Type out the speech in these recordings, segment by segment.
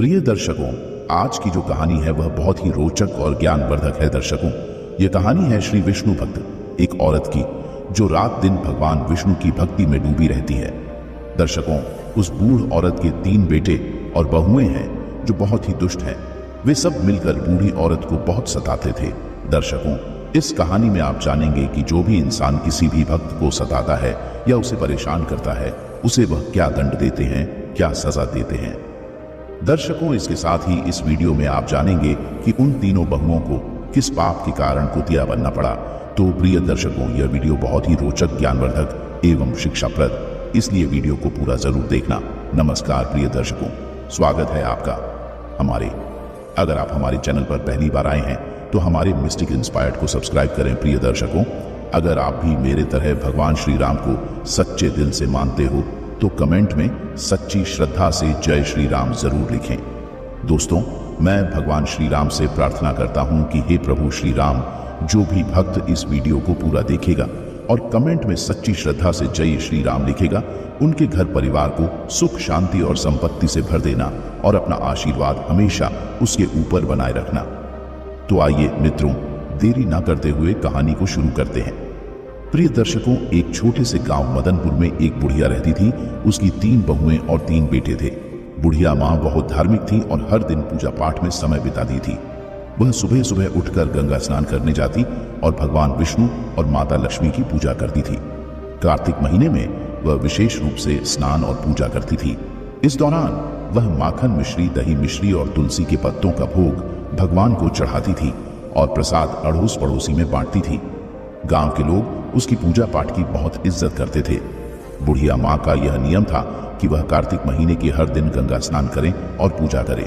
प्रिय दर्शकों, आज की जो कहानी है वह बहुत ही रोचक और ज्ञानवर्धक है। दर्शकों, यह कहानी है श्री विष्णु भक्त एक औरत की जो रात दिन भगवान विष्णु की भक्ति में डूबी रहती है। दर्शकों, उस बूढ़ औरत के 3 बेटे और बहुएं हैं जो बहुत ही दुष्ट हैं। वे सब मिलकर बूढ़ी औरत को बहुत सताते थे। दर्शकों, इस कहानी में आप जानेंगे कि जो भी इंसान किसी भी भक्त को सताता है या उसे परेशान करता है, उसे वह क्या दंड देते हैं, क्या सजा देते हैं। दर्शकों, इसके साथ ही इस वीडियो में आप जानेंगे कि उन तीनों बहुओं को किस पाप के कारण कुतिया बनना पड़ा। तो प्रिय दर्शकों, यह वीडियो बहुत ही रोचक, ज्ञानवर्धक एवं शिक्षाप्रद, इसलिए वीडियो को पूरा जरूर देखना। नमस्कार प्रिय दर्शकों, स्वागत है आपका हमारे। अगर आप हमारे चैनल पर पहली बार आए हैं तो हमारे मिस्टिक इंस्पायर्ड को सब्सक्राइब करें। प्रिय दर्शकों, अगर आप भी मेरे तरह भगवान श्री राम को सच्चे दिल से मानते हो तो कमेंट में सच्ची श्रद्धा से जय श्री राम जरूर लिखें। दोस्तों, मैं भगवान श्री राम से प्रार्थना करता हूं कि हे प्रभु श्री राम, जो भी भक्त इस वीडियो को पूरा देखेगा और कमेंट में सच्ची श्रद्धा से जय श्री राम लिखेगा, उनके घर परिवार को सुख, शांति और संपत्ति से भर देना और अपना आशीर्वाद हमेशा उसके ऊपर बनाए रखना। तो आइए मित्रों, देरी ना करते हुए कहानी को शुरू करते हैं। प्रिय दर्शकों, एक छोटे से गांव मदनपुर में एक बुढ़िया रहती थी। उसकी 3 बहुएं और 3 बेटे थे। बुढ़िया माँ बहुत धार्मिक थी और हर दिन पूजा पाठ में समय बिताती थी। वह सुबह सुबह उठकर गंगा स्नान करने जाती और भगवान विष्णु और माता लक्ष्मी की पूजा करती थी। कार्तिक महीने में वह विशेष रूप से स्नान और पूजा करती थी। इस दौरान वह माखन मिश्री, दही मिश्री और तुलसी के पत्तों का भोग भगवान को चढ़ाती थी और प्रसाद अड़ोस पड़ोसी में बांटती थी। गांव के लोग उसकी पूजा पाठ की बहुत इज्जत करते थे। बुढ़िया माँ का यह नियम था कि वह कार्तिक महीने के हर दिन गंगा स्नान करें और पूजा करें।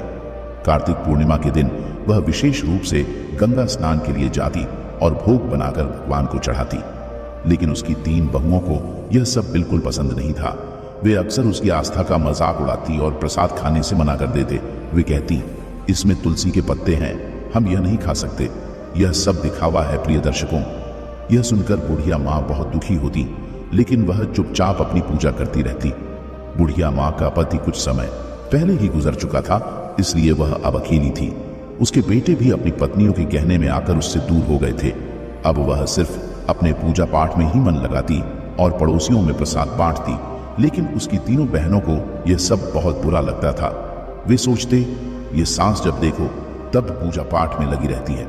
कार्तिक पूर्णिमा के दिन वह विशेष रूप से गंगा स्नान के लिए जाती और भोग बनाकर भगवान को चढ़ाती। लेकिन उसकी 3 बहुओं को यह सब बिल्कुल पसंद नहीं था। वे अक्सर उसकी आस्था का मजाक उड़ाती और प्रसाद खाने से मना कर देते। वे कहती, इसमें तुलसी के पत्ते हैं, हम यह नहीं खा सकते, यह सब दिखावा है। प्रिय दर्शकों, यह सुनकर बुढ़िया माँ बहुत दुखी होती, लेकिन वह चुपचाप अपनी पूजा करती रहती। बुढ़िया माँ का पति कुछ समय पहले ही गुजर चुका था, इसलिए वह अब अकेली थी। उसके बेटे भी अपनी पत्नियों के कहने में आकर उससे दूर हो गए थे। अब वह सिर्फ अपने पूजा पाठ में ही मन लगाती और पड़ोसियों में प्रसाद बांटती। लेकिन उसकी 3 बहनों को यह सब बहुत बुरा लगता था। वे सोचते, ये सांस जब देखो तब पूजा पाठ में लगी रहती है,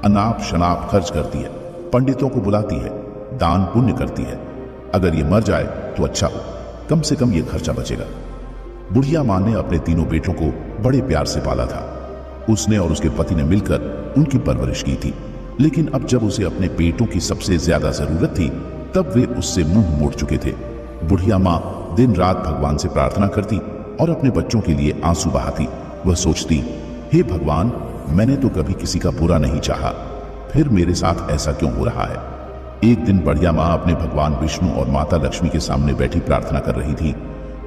अनाप शनाप खर्च करती है, पंडितों को बुलाती है, दान पुण्य करती है। अगर ये मर जाए तो अच्छा हो, कम से कम ये खर्चा बचेगा। बुढ़िया माँ ने अपने 3 बेटों को बड़े प्यार से पाला था। उसने और उसके पति ने मिलकर उनकी परवरिश की थी। लेकिन अब जब उसे अपने बेटों की सबसे ज्यादा जरूरत थी, तब वे उससे मुंह मोड़ चुके थे। बुढ़िया माँ दिन रात भगवान से प्रार्थना करती और अपने बच्चों के लिए आंसू बहाती। वह सोचती, हे भगवान, मैंने तो कभी किसी का बुरा नहीं चाहा, फिर मेरे साथ ऐसा क्यों हो रहा है। एक दिन बढ़िया माँ अपने भगवान विष्णु और माता लक्ष्मी के सामने बैठी प्रार्थना कर रही थी।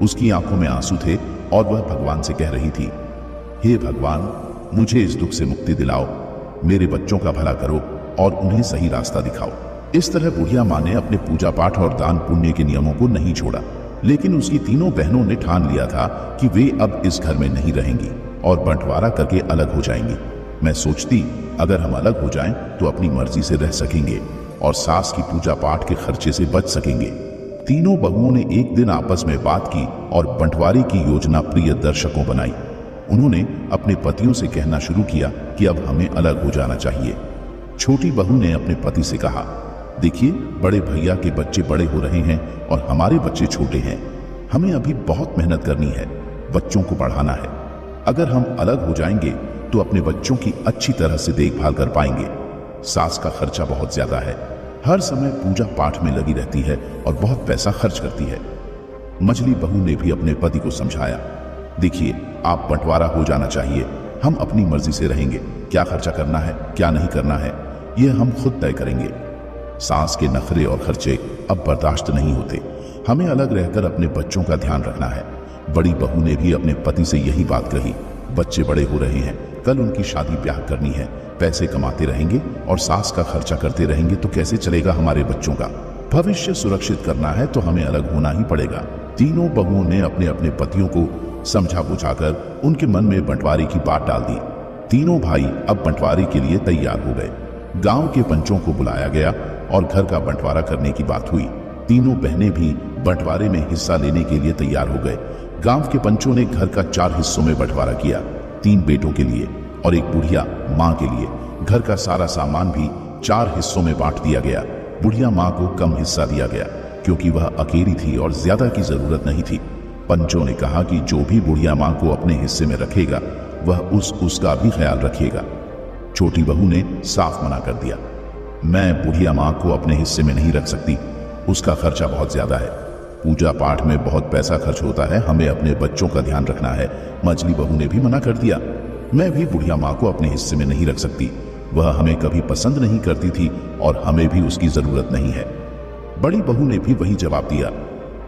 उसकी आंखों में आंसू थे और वह भगवान से कह रही थी, हे भगवान, मुझे इस दुख से मुक्ति दिलाओ, मेरे बच्चों का भला करो और उन्हें सही रास्ता दिखाओ। इस तरह बुढ़िया माँ ने अपने पूजा पाठ और दान पुण्य के नियमों को नहीं छोड़ा। लेकिन उसकी 3 बहनों ने ठान लिया था कि वे अब इस घर में नहीं रहेंगी और बंटवारा करके अलग हो जाएंगी। मैं सोचती, अगर हम अलग हो जाएं तो अपनी मर्जी से रह सकेंगे और सास की पूजा पाठ के खर्चे से बच सकेंगे। 3 बहुओं ने एक दिन आपस में बात की और बंटवारे की योजना प्रिय दर्शकों बनाई। उन्होंने अपने पतियों से कहना शुरू किया कि अब हमें अलग हो जाना चाहिए। छोटी बहू ने अपने पति से कहा, देखिए, बड़े भैया के बच्चे बड़े हो रहे हैं और हमारे बच्चे छोटे हैं। हमें अभी बहुत मेहनत करनी है, बच्चों को पढ़ाना है। अगर हम अलग हो जाएंगे तो अपने बच्चों की अच्छी तरह से देखभाल कर पाएंगे। सास का खर्चा बहुत ज्यादा है, हर समय पूजा पाठ में लगी रहती है और बहुत पैसा खर्च करती है। मझली बहू ने भी अपने पति को समझाया, देखिए, आप बंटवारा हो जाना चाहिए, हम अपनी मर्जी से रहेंगे, क्या खर्चा करना है क्या नहीं करना है यह हम खुद तय करेंगे। सास के नखरे और खर्चे अब बर्दाश्त नहीं होते, हमें अलग रहकर अपने बच्चों का ध्यान रखना है। बड़ी बहू ने भी अपने पति से यही बात कही, बच्चे बड़े हो रहे हैं, कल उनकी शादी ब्याह करनी है, पैसे कमाते रहेंगे और सास का खर्चा करते रहेंगे तो कैसे चलेगा हमारे बच्चों का। भविष्य सुरक्षित करना है तो हमें अलग होना ही पड़ेगा। तीनों बहुओं ने अपने अपने पतियों को समझा बुझाकर उनके मन में बंटवारे की बात डाल दी। तीनों भाई अब बंटवारे के लिए तैयार हो गए। गांव के पंचों को बुलाया गया और घर का बंटवारा करने की बात हुई। तीनों बहनें भी बंटवारे में हिस्सा लेने के लिए तैयार हो गए। गांव के पंचों ने घर का 4 हिस्सों में बंटवारा किया, 3 बेटों के लिए और एक बुढ़िया माँ के लिए। घर का सारा सामान भी 4 हिस्सों में बांट दिया गया। बुढ़िया माँ को कम हिस्सा दिया गया क्योंकि वह अकेली थी और ज्यादा की जरूरत नहीं थी। पंचों ने कहा कि जो भी बुढ़िया माँ को अपने हिस्से में रखेगा वह उसका भी ख्याल रखेगा। छोटी बहू ने साफ मना कर दिया, मैं बुढ़िया माँ को अपने हिस्से में नहीं रख सकती, उसका खर्चा बहुत ज्यादा है, पूजा पाठ में बहुत पैसा खर्च होता है, हमें अपने बच्चों का ध्यान रखना है। मझली बहू ने भी मना कर दिया, मैं भी बुढ़िया माँ को अपने हिस्से में नहीं रख सकती, वह हमें कभी पसंद नहीं करती थी और हमें भी उसकी जरूरत नहीं है। बड़ी बहू ने भी वही जवाब दिया,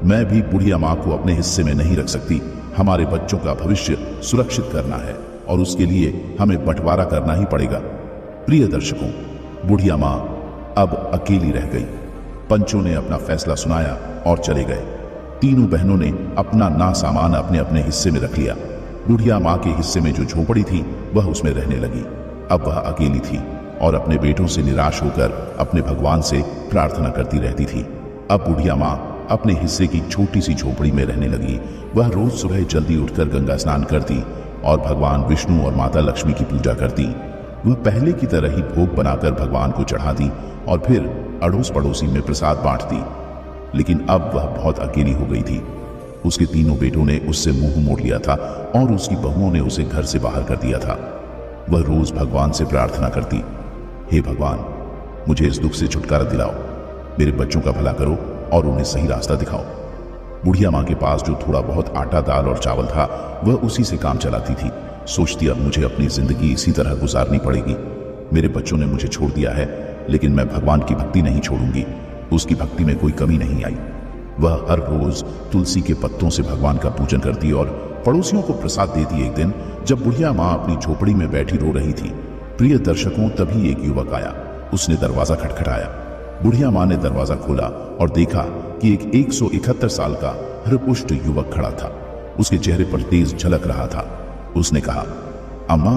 मैं भी बुढ़िया माँ को अपने हिस्से में नहीं रख सकती, हमारे बच्चों का भविष्य सुरक्षित करना है और उसके लिए हमें बंटवारा करना ही पड़ेगा। प्रिय दर्शकों, बुढ़िया माँ अब अकेली रह गई। पंचों ने अपना फैसला सुनाया और चले गए। तीनों बहनों ने अपना ना सामान अपने अपने हिस्से में रख लिया। बुढ़िया माँ के हिस्से में जो झोपड़ी थी वह उसमें रहने लगी। अब वह अकेली थी और अपने बेटों से निराश होकर अपने भगवान से प्रार्थना करती रहती थी। अब बुढ़िया माँ अपने हिस्से की छोटी सी झोपड़ी में रहने लगी। वह रोज सुबह जल्दी उठकर गंगा स्नान करती और भगवान विष्णु और माता लक्ष्मी की पूजा करती। वह पहले की तरह ही भोग बनाकर भगवान को चढ़ाती और फिर अड़ोस पड़ोसी में प्रसाद बांटती। लेकिन अब वह बहुत अकेली हो गई थी। उसके तीनों बेटों ने उससे मुंह मोड़ लिया था और उसकी बहुओं ने उसे घर से बाहर कर दिया था। वह रोज भगवान से प्रार्थना करती, हे भगवान, मुझे इस दुख से छुटकारा दिलाओ, मेरे बच्चों का भला करो और उन्हें सही रास्ता दिखाओ। बुढ़िया माँ के पास जो थोड़ा बहुत आटा, दाल और चावल था वह उसी से काम चलाती थी। सोचती, अब मुझे अपनी जिंदगी इसी तरह गुजारनी पड़ेगी। मेरे बच्चों ने मुझे छोड़ दिया है, लेकिन मैं भगवान की भक्ति नहीं छोड़ूंगी। उसकी भक्ति में कोई कमी नहीं आई। वह हर रोज तुलसी के पत्तों से भगवान का पूजन करती और पड़ोसियों को प्रसाद देती। एक दिन जब बुढ़िया माँ अपनी झोपड़ी में बैठी रो रही थी, प्रिय दर्शकों, तभी एक युवक आया। उसने दरवाजा खटखटाया। बुढ़िया माँ ने दरवाजा खोला और देखा कि एक 171 साल का हरपुष्ट युवक खड़ा था। उसके चेहरे पर तेज झलक रहा था। उसने कहा, अम्मा,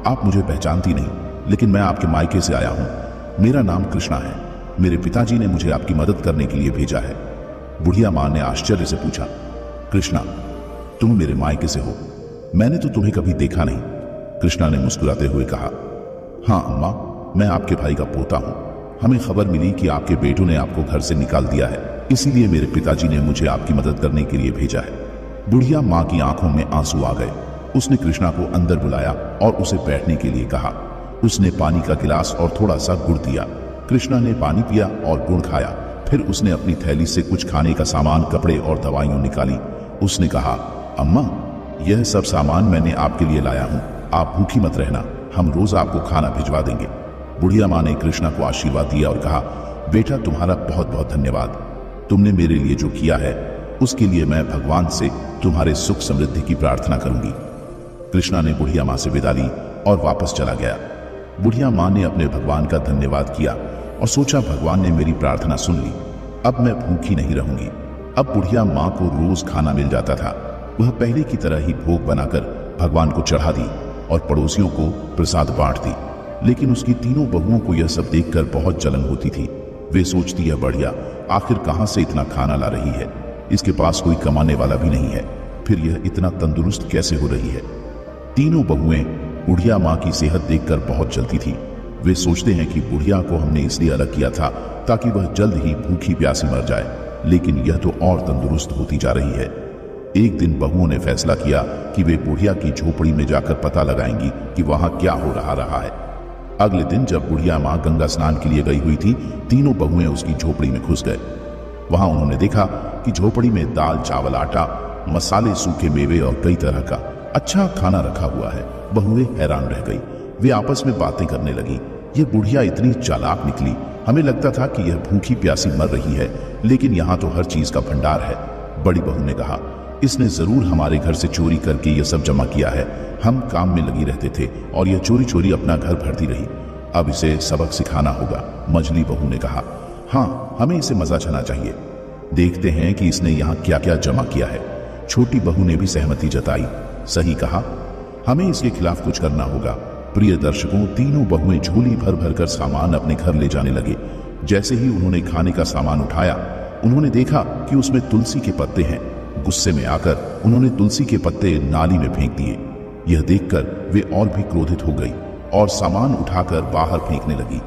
आप मुझे पहचानती नहीं, लेकिन मैं आपके मायके से आया हूं। मेरा नाम कृष्णा है। मेरे पिताजी ने मुझे आपकी मदद करने के लिए भेजा है। बुढ़िया माँ ने आश्चर्य से पूछा, कृष्णा, तुम मेरे मायके से हो? मैंने तो तुम्हें कभी देखा नहीं। कृष्णा ने मुस्कुराते हुए कहा, हाँ अम्मा, मैं आपके भाई का पोता हूं। हमें खबर मिली कि आपके बेटों ने आपको घर से निकाल दिया है, इसीलिए मेरे पिताजी ने मुझे आपकी मदद करने के लिए भेजा है। बुढ़िया माँ की आंखों में आंसू आ गए। उसने कृष्णा को अंदर बुलाया और उसे बैठने के लिए कहा। उसने पानी का गिलास और थोड़ा सा गुड़ दिया। कृष्णा ने पानी पिया और गुड़ खाया। फिर उसने अपनी थैली से कुछ खाने का सामान, कपड़े और दवाइयां निकाली। उसने कहा, अम्मा, यह सब सामान मैंने आपके लिए लाया हूं, आप भूखी मत रहना, हम रोज आपको खाना भिजवा देंगे। बुढ़िया माँ ने कृष्णा को आशीर्वाद दिया और कहा, बेटा, तुम्हारा बहुत बहुत धन्यवाद। तुमने मेरे लिए जो किया है उसके लिए मैं भगवान से तुम्हारे सुख समृद्धि की प्रार्थना करूंगी। कृष्णा ने बुढ़िया माँ से विदा ली और वापस चला गया। बुढ़िया माँ ने अपने भगवान का धन्यवाद किया और सोचा, भगवान ने मेरी प्रार्थना सुन ली, अब मैं भूखी नहीं रहूंगी। अब बुढ़िया माँ को रोज खाना मिल जाता था। वह पहले की तरह ही भोग बनाकर भगवान को चढ़ा दी और पड़ोसियों को प्रसाद बांट दी। लेकिन उसकी तीनों बहुओं को यह सब देखकर बहुत जलन होती थी। वे सोचती, है बढ़िया, आखिर कहां से इतना खाना ला रही है? इसके पास कोई कमाने वाला भी नहीं है, फिर यह इतना तंदुरुस्त कैसे हो रही है? तीनों बहुएं बुढ़िया माँ की सेहत देखकर बहुत जलती थी। वे सोचते हैं कि बुढ़िया को हमने इसलिए अलग किया था ताकि वह जल्द ही भूखी प्यासी मर जाए, लेकिन यह तो और तंदुरुस्त होती जा रही है। एक दिन बहुओं ने फैसला किया कि वे बुढ़िया की झोपड़ी में जाकर पता लगाएंगी कि वहां क्या हो रहा है। अगले दिन जब बुढ़िया माँ गंगा स्नान के लिए गई हुई थी, तीनों बहुएं उसकी झोपड़ी में घुस गए। वहां उन्होंने देखा कि झोपड़ी में दाल, चावल, आटा, मसाले, सूखे मेवे और कई तरह का अच्छा खाना रखा हुआ है। बहुएं हैरान रह गई। वे आपस में बातें करने लगी, यह बुढ़िया इतनी चालाक निकली, हमें लगता था कि यह भूखी प्यासी मर रही है, लेकिन यहाँ तो हर चीज का भंडार है। बड़ी बहू ने कहा, इसने जरूर हमारे घर से चोरी करके यह सब जमा किया है। हम काम में लगी रहते थे और यह चोरी चोरी अपना घर भरती रही। अब इसे सबक सिखाना होगा। मझली बहू ने कहा, हाँ, हमें इसे मजा चना चाहिए। देखते हैं कि इसने यहाँ क्या क्या जमा किया है। छोटी बहू ने भी सहमति जताई। सही कहा, हमें इसके खिलाफ कुछ करना होगा। प्रिय दर्शकों, तीनों बहुएं झोली भर भर कर सामान अपने घर ले जाने लगे। जैसे ही उन्होंने खाने का सामान उठाया, उन्होंने देखा कि उसमें तुलसी के पत्ते हैं। गुस्से में आकर उन्होंने तुलसी के पत्ते नाली में फेंक दिए। यह देखकर वे और भी क्रोधित हो गई और सामान उठाकर बाहर फेंकने लगी।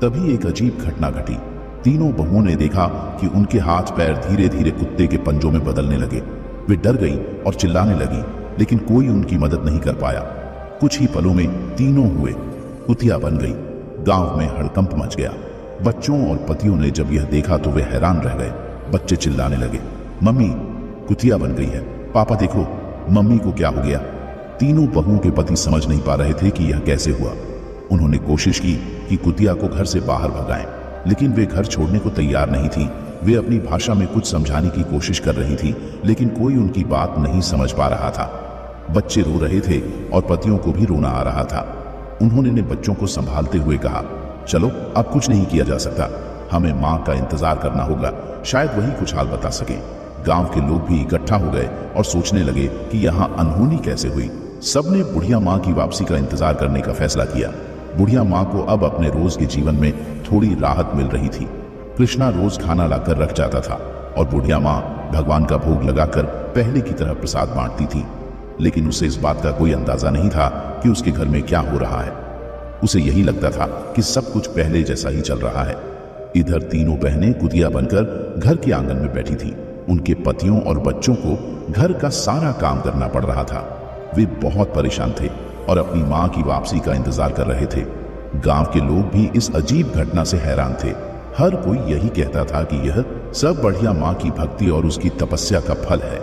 तभी एक अजीब घटना घटी। तीनों बहुओं ने देखा कि उनके हाथ पैर धीरे धीरे कुत्ते के पंजों में बदलने लगे। वे डर गई और चिल्लाने लगी, लेकिन कोई उनकी मदद नहीं कर पाया। कुछ ही पलों में तीनों हुए कुतिया बन गई। गांव में हड़कंप मच गया। बच्चों और पतियों ने जब यह देखा तो वे हैरान रह गए। बच्चे चिल्लाने लगे, मम्मी कुतिया बन गई है, पापा देखो मम्मी को क्या हो गया। तीनों बहुओं के पति समझ नहीं पा रहे थे कि यह कैसे हुआ। उन्होंने कोशिश की कि कुतिया को घर से बाहर भगाएं, लेकिन वे घर छोड़ने को तैयार नहीं थी। वे अपनी भाषा में कुछ समझाने की कोशिश कर रही थी, लेकिन कोई उनकी बात नहीं समझ पा रहा था। बच्चे रो रहे थे और पतियों को भी रोना आ रहा था। उन्होंने बच्चों को संभालते हुए कहा, चलो अब कुछ नहीं किया जा सकता, हमें माँ का इंतजार करना होगा, शायद वही कुछ हाल बता सके। गांव के लोग भी इकट्ठा हो गए और सोचने लगे कि यहाँ अनहोनी कैसे हुई। सबने बुढ़िया माँ की वापसी का इंतजार करने का फैसला किया। बुढ़िया माँ को अब अपने रोज के जीवन में थोड़ी राहत मिल रही थी। कृष्णा रोज खाना लाकर रख जाता था और बुढ़िया माँ भगवान का भोग लगाकर पहले की तरह प्रसाद बांटती थी, लेकिन उसे इस बात का कोई अंदाजा नहीं था कि उसके घर में क्या हो रहा है। उसे यही लगता था कि सब कुछ पहले जैसा ही चल रहा है। इधर तीनों बहनें कुतिया बनकर घर के आंगन में बैठी थी। उनके पतियों और बच्चों को घर का सारा काम करना पड़ रहा था। वे बहुत परेशान थे और अपनी माँ की वापसी का इंतजार कर रहे थे। गांव के लोग भी इस अजीब घटना से हैरान थे। हर कोई यही कहता था कि यह सब बढ़िया माँ की भक्ति और उसकी तपस्या का फल है।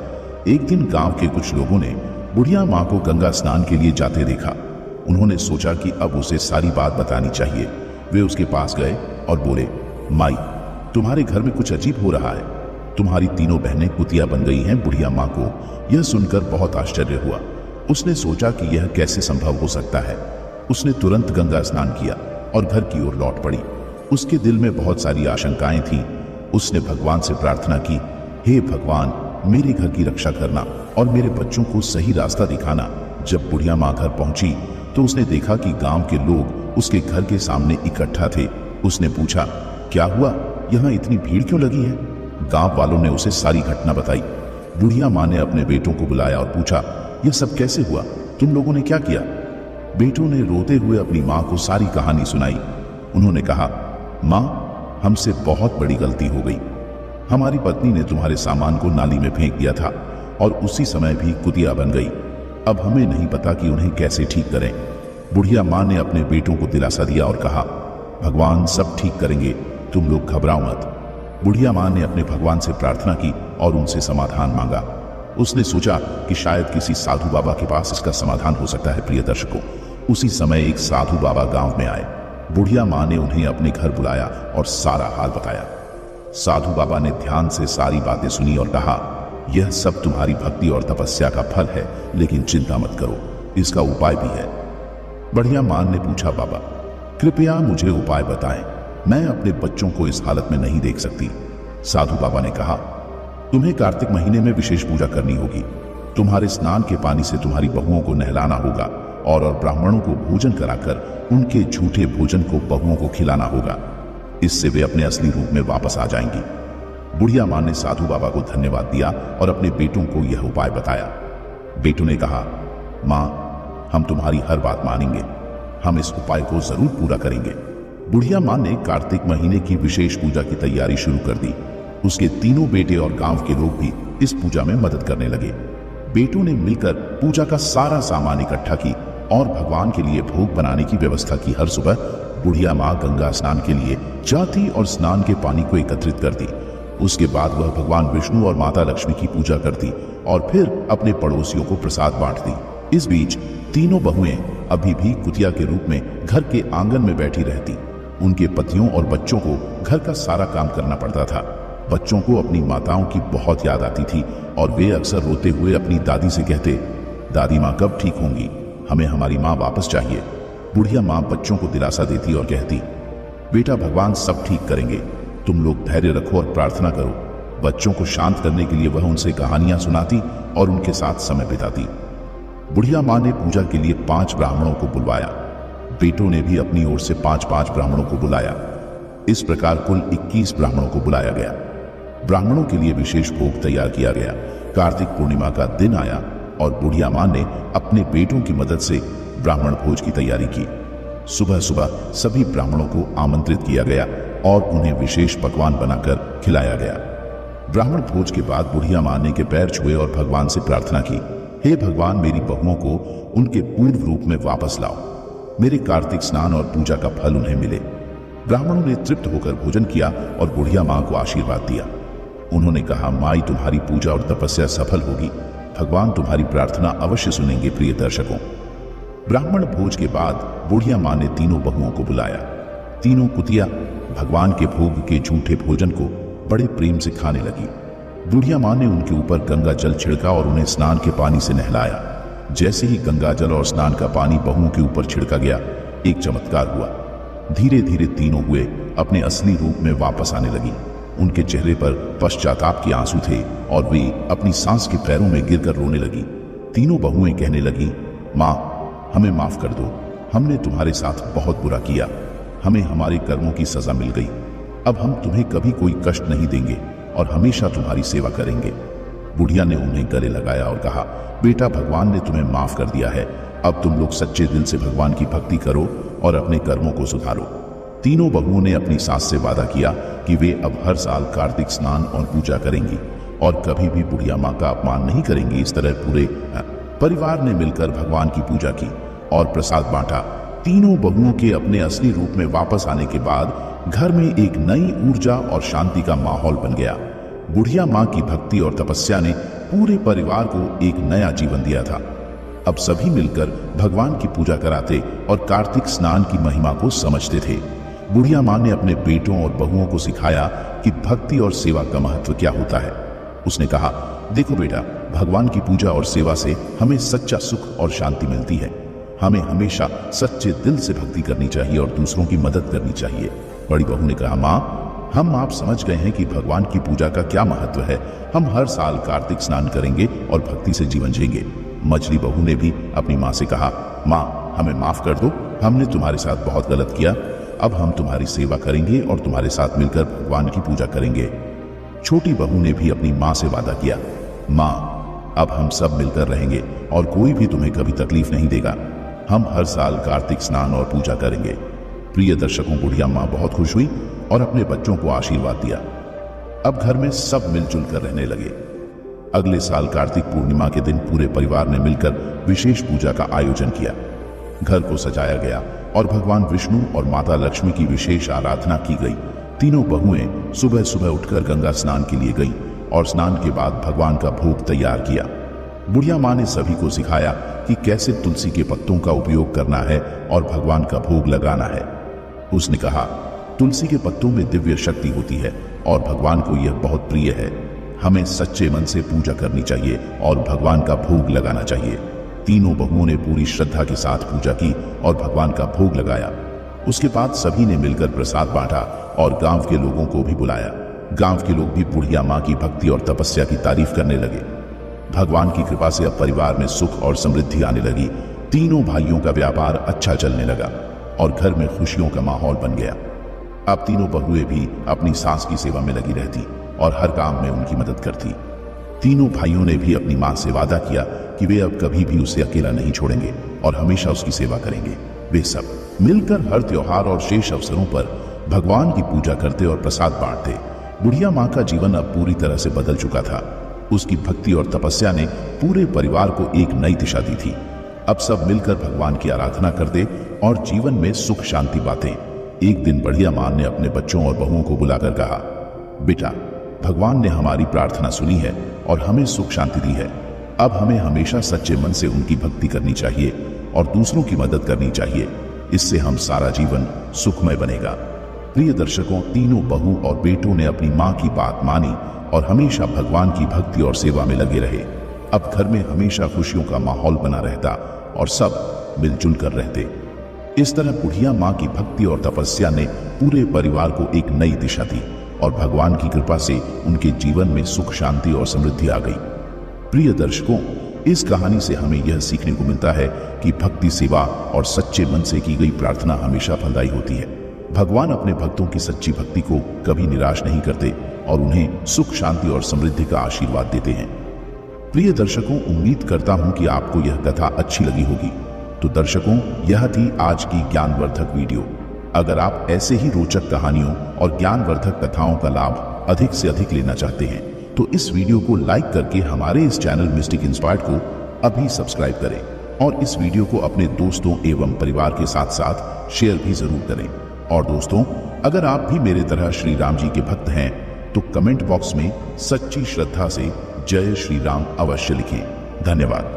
एक दिन गांव के कुछ लोगों ने बुढ़िया माँ को गंगा स्नान के लिए जाते देखा। उन्होंने सोचा कि अब उसे सारी बात बतानी चाहिए। वे उसके पास गए और बोले, माई, तुम्हारे घर में कुछ अजीब हो रहा है। तुम्हारी तीनों बहनें कुतिया बन गई हैं। बुढ़िया माँ को यह सुनकर बहुत आश्चर्य हुआ। उसने सोचा कि यह कैसे संभव हो सकता है। उसने तुरंत गंगा स्नान किया और घर की ओर लौट पड़ी। उसके दिल में बहुत सारी आशंकाएं थीं। उसने भगवान से प्रार्थना की, हे भगवान, मेरे घर की रक्षा करना और मेरे बच्चों को सही रास्ता दिखाना। जब बुढ़िया माँ घर पहुंची तो उसने देखा कि गांव के लोग उसके घर के सामने इकट्ठा थे। उसने पूछा, क्या हुआ, यहाँ इतनी भीड़ क्यों लगी है? गांव वालों ने उसे सारी घटना बताई। बुढ़िया माँ ने अपने बेटों को बुलाया और पूछा, यह सब कैसे हुआ, तुम लोगों ने क्या किया? बेटों ने रोते हुए अपनी माँ को सारी कहानी सुनाई। उन्होंने कहा, माँ, हमसे बहुत बड़ी गलती हो गई। हमारी पत्नी ने तुम्हारे सामान को नाली में फेंक दिया था और उसी समय भी कुतिया बन गई। अब हमें नहीं पता कि उन्हें कैसे ठीक करें। बुढ़िया माँ ने अपने बेटों को दिलासा दिया और कहा, भगवान सब ठीक करेंगे, तुम लोग घबराओ मत। बुढ़िया माँ ने अपने भगवान से प्रार्थना की और उनसे समाधान मांगा। उसने सोचा कि शायद किसी साधु बाबा के पास इसका समाधान हो सकता है। प्रिय दर्शकों, उसी समय एक साधु बाबा गांव में आए। बुढ़िया माँ ने उन्हें अपने घर बुलाया और सारा हाल बताया। साधु बाबा ने ध्यान से सारी बातें सुनी और कहा, यह सब तुम्हारी भक्ति और तपस्या का फल है, लेकिन चिंता मत करो, इसका उपाय भी है। बुढ़िया माँ ने पूछा, बाबा कृपया मुझे उपाय बताएं, मैं अपने बच्चों को इस हालत में नहीं देख सकती। साधु बाबा ने कहा, तुम्हें कार्तिक महीने में विशेष पूजा करनी होगी। तुम्हारे स्नान के पानी से तुम्हारी बहुओं को नहलाना होगा और ब्राह्मणों को भोजन कराकर उनके झूठे भोजन को बहुओं को खिलाना होगा। इससे वे अपने असली रूप में वापस आ जाएंगी। बुढ़िया माँ ने साधु बाबा को धन्यवाद दिया और अपने बेटों को यह उपाय बताया। बेटों ने कहा, माँ, हम तुम्हारी हर बात मानेंगे, हम इस उपाय को जरूर पूरा करेंगे। बुढ़िया माँ ने कार्तिक महीने की विशेष पूजा की तैयारी शुरू कर दी। उसके तीनों बेटे और गांव के लोग भी इस पूजा में मदद करने लगे। बेटों ने मिलकर पूजा का सारा सामान इकट्ठा की और भगवान के लिए भोग बनाने की व्यवस्था की। हर सुबह बुढ़िया माँ गंगा स्नान के लिए जाती और स्नान के पानी को एकत्रित करती। उसके बाद वह भगवान विष्णु और माता लक्ष्मी की पूजा करती और फिर अपने पड़ोसियों को प्रसाद बांटती। इस बीच तीनों बहुएं अभी भी कुतिया के रूप में घर के आंगन में बैठी रहती। उनके पतियों और बच्चों को घर का सारा काम करना पड़ता था। बच्चों को अपनी माताओं की बहुत याद आती थी और वे अक्सर रोते हुए अपनी दादी से कहते, दादी माँ कब ठीक होंगी, हमें हमारी माँ वापस चाहिए। बुढ़िया माँ बच्चों को दिलासा देती और कहती, बेटा, भगवान सब ठीक करेंगे, तुम लोग धैर्य रखो और प्रार्थना करो। बच्चों को शांत करने के लिए वह उनसे कहानियां सुनाती और उनके साथ समय बिताती। बुढ़िया माँ ने पूजा के लिए 5 ब्राह्मणों को बुलवाया। बेटों ने भी अपनी ओर से 5-5 ब्राह्मणों को बुलाया। इस प्रकार कुल 21 ब्राह्मणों को बुलाया गया। ब्राह्मणों के लिए विशेष भोग तैयार किया गया। कार्तिक पूर्णिमा का दिन आया और बुढ़िया माँ ने अपने बेटों की मदद से ब्राह्मण भोज की तैयारी की। सुबह सुबह सभी ब्राह्मणों को आमंत्रित किया गया और उन्हें विशेष पकवान बनाकर खिलाया गया। ब्राह्मण भोज के बाद बुढ़िया माँ ने के पैर छुए और भगवान से प्रार्थना की, हे भगवान, मेरी बहुओं को उनके पूर्व रूप में वापस लाओ। मेरे कार्तिक स्नान और पूजा का फल उन्हें मिले। ब्राह्मणों ने तृप्त होकर भोजन किया और बुढ़िया माँ को आशीर्वाद दिया। उन्होंने कहा, माई, तुम्हारी पूजा और तपस्या सफल होगी। भगवान तुम्हारी प्रार्थना अवश्य सुनेंगे। प्रिय दर्शकों, ब्राह्मण भोज के बाद बुढ़िया माँ ने तीनों बहुओं को बुलाया। तीनों कुतिया भगवान के भोग के झूठे भोजन को बड़े प्रेम से खाने लगी। बुढ़िया माँ ने उनके ऊपर गंगा जल छिड़का और उन्हें स्नान के पानी से नहलाया। जैसे ही गंगा जल और स्नान का पानी बहुओं के ऊपर छिड़का गया, एक चमत्कार हुआ। धीरे धीरे तीनों हुए अपने असली रूप में वापस आने लगी। उनके चेहरे पर पश्चाताप के आंसू थे और वे अपनी सांस के पैरों में गिरकर रोने लगी। तीनों बहुएं कहने लगी, माँ, हमें माफ कर दो। हमने तुम्हारे साथ बहुत बुरा किया। हमें हमारे कर्मों की सजा मिल गई। अब हम तुम्हें कभी कोई कष्ट नहीं देंगे और हमेशा तुम्हारी सेवा करेंगे। बुढ़िया ने उन्हें गले लगाया और कहा, बेटा, भगवान ने तुम्हें माफ कर दिया है। अब तुम लोग सच्चे दिल से भगवान की भक्ति करो और अपने कर्मों को सुधारो। तीनों बहुओं ने अपनी सास से वादा किया कि वे अब हर साल कार्तिक स्नान और पूजा करेंगी और कभी भी बुढ़िया माँ का अपमान नहीं करेंगी। इस तरह पूरे परिवार ने मिलकर भगवान की पूजा की और प्रसाद बांटा। तीनों बहुओं के अपने असली रूप में वापस आने के बाद घर में एक नई ऊर्जा और शांति का माहौल बन गया। बुढ़िया माँ की भक्ति और तपस्या ने पूरे परिवार को एक नया जीवन दिया था। अब सभी मिलकर भगवान की पूजा कराते और कार्तिक स्नान की महिमा को समझते थे। बुढ़िया माँ ने अपने बेटों और बहुओं को सिखाया कि भक्ति और सेवा का महत्व क्या होता है। उसने कहा, देखो बेटा, भगवान की पूजा और सेवा से हमें सच्चा सुख और शांति मिलती है। हमें हमेशा सच्चे दिल से भक्ति करनी चाहिए और दूसरों की मदद करनी चाहिए। बड़ी बहू ने कहा, माँ, हम आप समझ गए हैं कि भगवान की पूजा का क्या महत्व है। हम हर साल कार्तिक स्नान करेंगे और भक्ति से जीवन जिएंगे। मछली बहू ने भी अपनी माँ से कहा, माँ, हमें माफ कर दो। हमने तुम्हारे साथ बहुत गलत किया। अब हम तुम्हारी सेवा करेंगे और तुम्हारे साथ मिलकर भगवान की पूजा करेंगे। छोटी बहू ने भी अपनी माँ से वादा किया, माँ, अब हम सब मिलकर रहेंगे और कोई भी तुम्हें कभी तकलीफ नहीं देगा। हम हर साल कार्तिक स्नान और पूजा करेंगे। प्रिय दर्शकों, बुढ़िया माँ बहुत खुश हुई और अपने बच्चों को आशीर्वाद दिया। अब घर में सब मिलजुल कर रहने लगे। अगले साल कार्तिक पूर्णिमा के दिन पूरे परिवार ने मिलकर विशेष पूजा का आयोजन किया। घर को सजाया गया और भगवान विष्णु और माता लक्ष्मी की विशेष आराधना की गई। तीनों बहुएं सुबह सुबह उठकर गंगा स्नान के लिए गईं और स्नान के बाद भगवान का भोग तैयार किया। बुढ़िया माँ ने सभी को सिखाया कि कैसे तुलसी के पत्तों का उपयोग करना है और भगवान का भोग लगाना है। उसने कहा, तुलसी के पत्तों में दिव्य शक्ति होती है और भगवान को यह बहुत प्रिय है। हमें सच्चे मन से पूजा करनी चाहिए और भगवान का भोग लगाना चाहिए। तीनों बहुओं ने पूरी श्रद्धा के साथ पूजा की और भगवान का भोग लगाया। उसके बाद सभी ने मिलकर प्रसाद बांटा और गांव के लोगों को भी बुलाया। गांव के लोग भी बुढ़िया माँ की भक्ति और तपस्या की तारीफ करने लगे। भगवान की कृपा से अब परिवार में सुख और समृद्धि आने लगी। तीनों भाइयों का व्यापार अच्छा चलने लगा और घर में खुशियों का माहौल बन गया। अब तीनों बहुएं भी अपनी सास की सेवा में लगी रहती और हर काम में उनकी मदद करती। तीनों भाइयों ने भी अपनी माँ से वादा किया कि वे अब कभी भी उसे अकेला नहीं छोड़ेंगे और हमेशा उसकी सेवा करेंगे। वे सब मिलकर हर त्योहार और शेष अवसरों पर भगवान की पूजा करते और प्रसाद बांटते। बुढ़िया माँ का जीवन अब पूरी तरह से बदल चुका था। उसकी भक्ति और तपस्या ने पूरे परिवार को एक नई दिशा दी थी। अब सब मिलकर भगवान की आराधना करते और जीवन में सुख शांति पाते। एक दिन बुढ़िया माँ ने अपने बच्चों और बहुओं को बुलाकर कहा, बेटा, भगवान ने हमारी प्रार्थना सुनी है और हमें सुख शांति दी है। अब हमें हमेशा सच्चे मन से उनकी भक्ति करनी चाहिए और दूसरों की मदद करनी चाहिए। इससे हम सारा जीवन सुखमय बनेगा। प्रिय दर्शकों, तीनों बहू और बेटों ने अपनी माँ की बात मानी और हमेशा भगवान की भक्ति और सेवा में लगे रहे। अब घर में हमेशा खुशियों का माहौल बना रहता और सब मिलजुल कर रहते। इस तरह बुढ़िया माँ की भक्ति और तपस्या ने पूरे परिवार को एक नई दिशा दी और भगवान की कृपा से उनके जीवन में सुख शांति और समृद्धि आ गई। प्रिय दर्शकों, इस कहानी से हमें यह सीखने को मिलता है कि भक्ति, सेवा और सच्चे मन से की गई प्रार्थना हमेशा फलदायी होती है। भगवान अपने भक्तों की सच्ची भक्ति को कभी निराश नहीं करते और उन्हें सुख, शांति और समृद्धि का आशीर्वाद देते हैं। प्रिय दर्शकों, उम्मीद करता हूं कि आपको यह कथा अच्छी लगी होगी। तो दर्शकों, यह थी आज की ज्ञानवर्धक वीडियो। अगर आप ऐसे ही रोचक कहानियों और ज्ञानवर्धक कथाओं का लाभ अधिक से अधिक लेना चाहते हैं तो इस वीडियो को लाइक करके हमारे इस चैनल मिस्टिक इंस्पायर्ड को अभी सब्सक्राइब करें और इस वीडियो को अपने दोस्तों एवं परिवार के साथ साथ शेयर भी जरूर करें। और दोस्तों, अगर आप भी मेरे तरह श्री राम जी के भक्त हैं तो कमेंट बॉक्स में सच्ची श्रद्धा से जय श्री राम अवश्य लिखें। धन्यवाद।